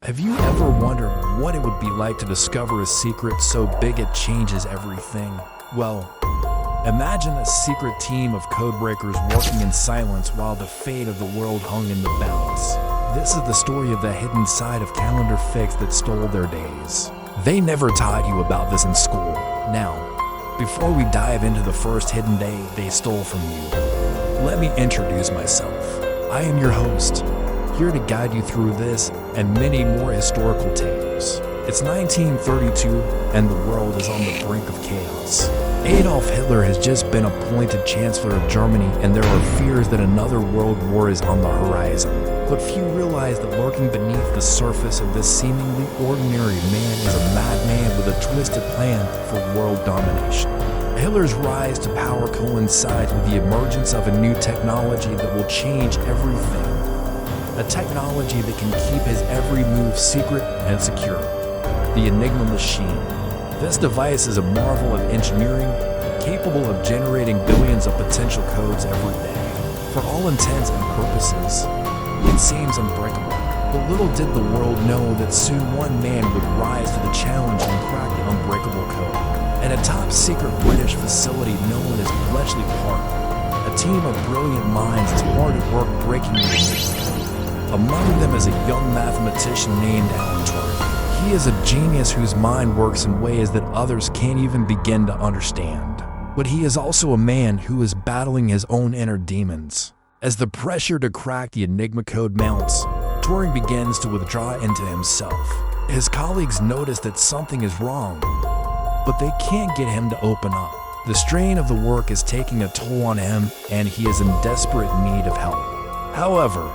Have you ever wondered what it would be like to discover a secret so big it changes everything? Well, imagine a secret team of codebreakers working in silence while the fate of the world hung in the balance. This is the story of the hidden side of calendar fix that stole their days. They never taught you about this in school. Now, before we dive into the first hidden day they stole from you, let me introduce myself. I am your host, here to guide you through this and many more historical tales. It's 1932 and the world is on the brink of chaos. Adolf Hitler has just been appointed Chancellor of Germany, and there are fears that another world war is on the horizon. But few realize that lurking beneath the surface of this seemingly ordinary man is a madman with a twisted plan for world domination. Hitler's rise to power coincides with the emergence of a new technology that will change everything. A technology that can keep his every move secret and secure. The Enigma machine. This device is a marvel of engineering, capable of generating billions of potential codes every day. For all intents and purposes, it seems unbreakable. But little did the world know that soon one man would rise to the challenge and crack the unbreakable code. At a top-secret British facility known as Bletchley Park, a team of brilliant minds is hard at work breaking the enigma. Among them is a young mathematician named Alan Turing. He is a genius whose mind works in ways that others can't even begin to understand. But he is also a man who is battling his own inner demons. As the pressure to crack the Enigma code mounts, Turing begins to withdraw into himself. His colleagues notice that something is wrong, but they can't get him to open up. The strain of the work is taking a toll on him, and he is in desperate need of help. However,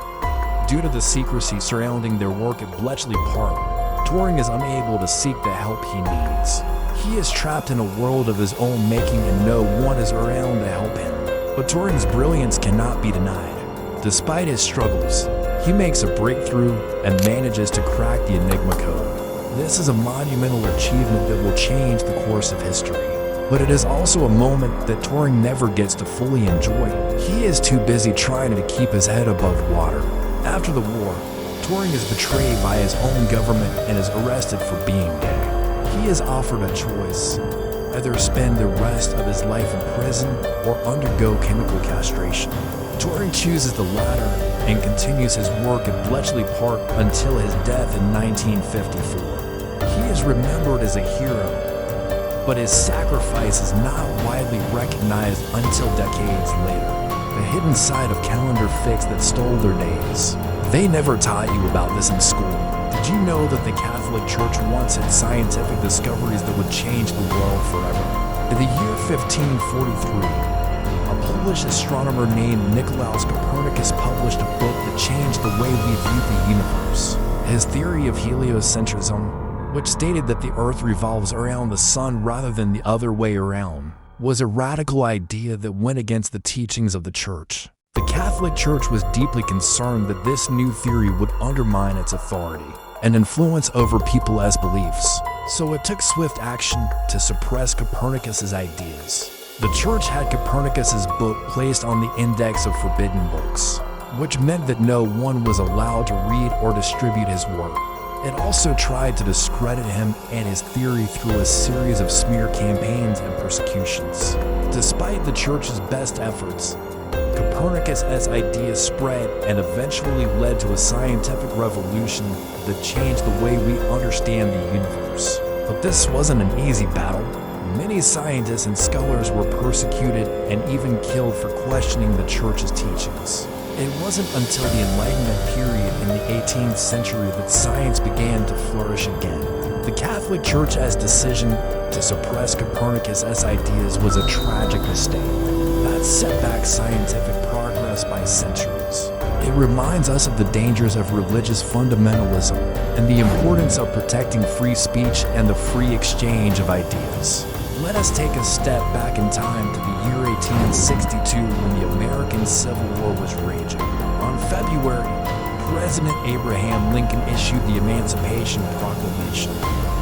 due to the secrecy surrounding their work at Bletchley Park, Turing is unable to seek the help he needs. He is trapped in a world of his own making and no one is around to help him. But Turing's brilliance cannot be denied. Despite his struggles, he makes a breakthrough and manages to crack the Enigma code. This is a monumental achievement that will change the course of history. But it is also a moment that Turing never gets to fully enjoy. He is too busy trying to keep his head above water. After the war, Turing is betrayed by his own government and is arrested for being gay. He is offered a choice: either spend the rest of his life in prison or undergo chemical castration. Turing chooses the latter and continues his work at Bletchley Park until his death in 1954. He is remembered as a hero, but his sacrifice is not widely recognized until decades later. The hidden side of calendar fix that stole their days. They never taught you about this in school. Did you know that the Catholic Church once had scientific discoveries that would change the world forever? In the year 1543, a Polish astronomer named Nicolaus Copernicus published a book that changed the way we view the universe. His theory of heliocentrism, which stated that the Earth revolves around the Sun rather than the other way around, was a radical idea that went against the teachings of the Church. The Catholic Church was deeply concerned that this new theory would undermine its authority and influence over people as beliefs, so it took swift action to suppress Copernicus's ideas. The Church had Copernicus's book placed on the index of forbidden books, which meant that no one was allowed to read or distribute his work. It also tried to discredit him and his theory through a series of smear campaigns and persecutions. Despite the Church's best efforts, Copernicus' ideas spread and eventually led to a scientific revolution that changed the way we understand the universe. But this wasn't an easy battle. Many scientists and scholars were persecuted and even killed for questioning the Church's teachings. It wasn't until the Enlightenment period in the 18th century that science began to flourish again. The Catholic Church's decision to suppress Copernicus' ideas was a tragic mistake that set back scientific progress by centuries. It reminds us of the dangers of religious fundamentalism and the importance of protecting free speech and the free exchange of ideas. Let us take a step back in time to the year 1862 when the American Civil War was raging. On February, President Abraham Lincoln issued the Emancipation Proclamation,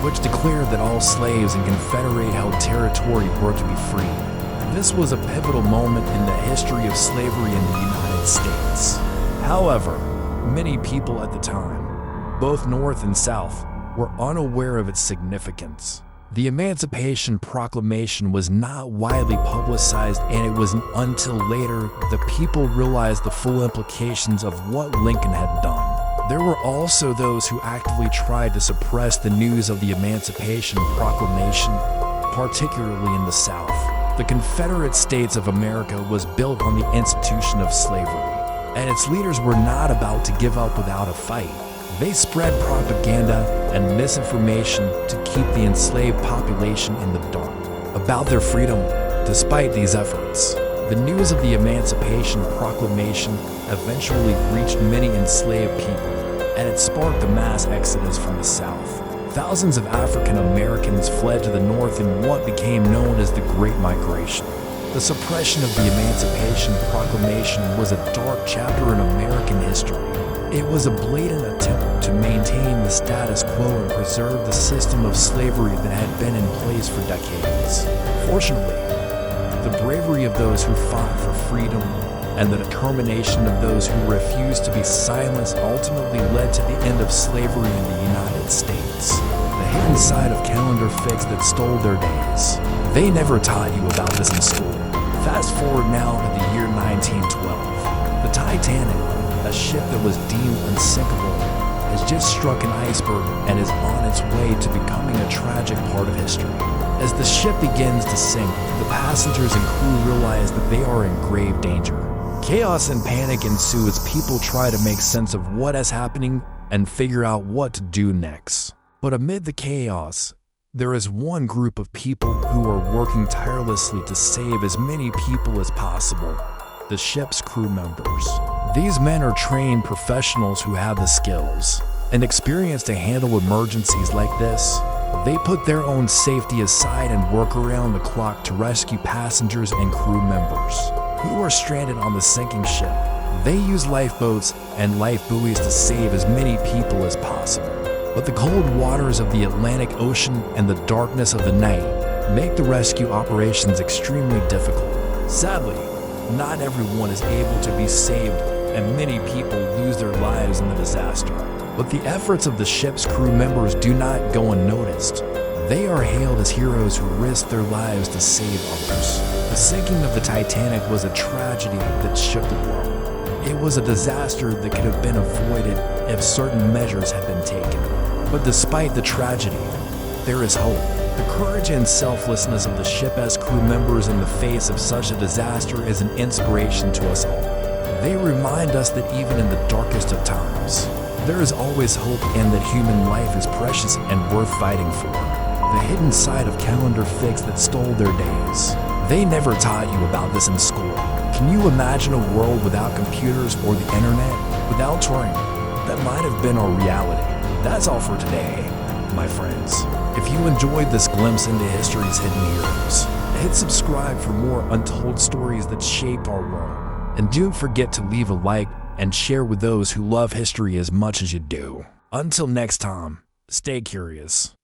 which declared that all slaves in Confederate-held territory were to be freed. This was a pivotal moment in the history of slavery in the United States. However, many people at the time both North and South, were unaware of its significance. The Emancipation Proclamation was not widely publicized, and it wasn't until later that people realized the full implications of what Lincoln had done. There were also those who actively tried to suppress the news of the Emancipation Proclamation, particularly in the South. The Confederate States of America was built on the institution of slavery, and its leaders were not about to give up without a fight. They spread propaganda and misinformation to keep the enslaved population in the dark about their freedom. Despite these efforts, the news of the Emancipation Proclamation eventually reached many enslaved people, and it sparked a mass exodus from the South. Thousands of African Americans fled to the North in what became known as the Great Migration. The suppression of the Emancipation Proclamation was a dark chapter in American history. It was a blatant attempt to maintain the status quo and preserve the system of slavery that had been in place for decades. Fortunately, the bravery of those who fought for freedom and the determination of those who refused to be silenced ultimately led to the end of slavery in the United States. The hidden side of calendar fix that stole their days. They never taught you about this in school. Fast forward now to the year 1912. The Titanic, a ship that was deemed unsinkable, has just struck an iceberg and is on its way to becoming a tragic part of history. As the ship begins to sink, the passengers and crew realize that they are in grave danger. Chaos and panic ensue as people try to make sense of what is happening and figure out what to do next. But amid the chaos, there is one group of people who are working tirelessly to save as many people as possible: the ship's crew members. These men are trained professionals who have the skills and experience to handle emergencies like this. They put their own safety aside and work around the clock to rescue passengers and crew members who are stranded on the sinking ship. They use lifeboats and life buoys to save as many people as possible. But the cold waters of the Atlantic Ocean and the darkness of the night make the rescue operations extremely difficult. Sadly, not everyone is able to be saved, and many people lose their lives in the disaster. But the efforts of the ship's crew members do not go unnoticed. They are hailed as heroes who risk their lives to save others. The sinking of the Titanic was a tragedy that shook the world. It was a disaster that could have been avoided if certain measures had been taken. But despite the tragedy, there is hope. The courage and selflessness of the ship's crew members in the face of such a disaster is an inspiration to us all. They remind us that even in the darkest of times, there is always hope, and that human life is precious and worth fighting for. The hidden side of calendar fix that stole their days. They never taught you about this in school. Can you imagine a world without computers or the internet? Without touring? That might have been our reality. That's all for today, my friends. If you enjoyed this glimpse into history's hidden heroes, hit subscribe for more untold stories that shaped our world. And don't forget to leave a like and share with those who love history as much as you do. Until next time, stay curious.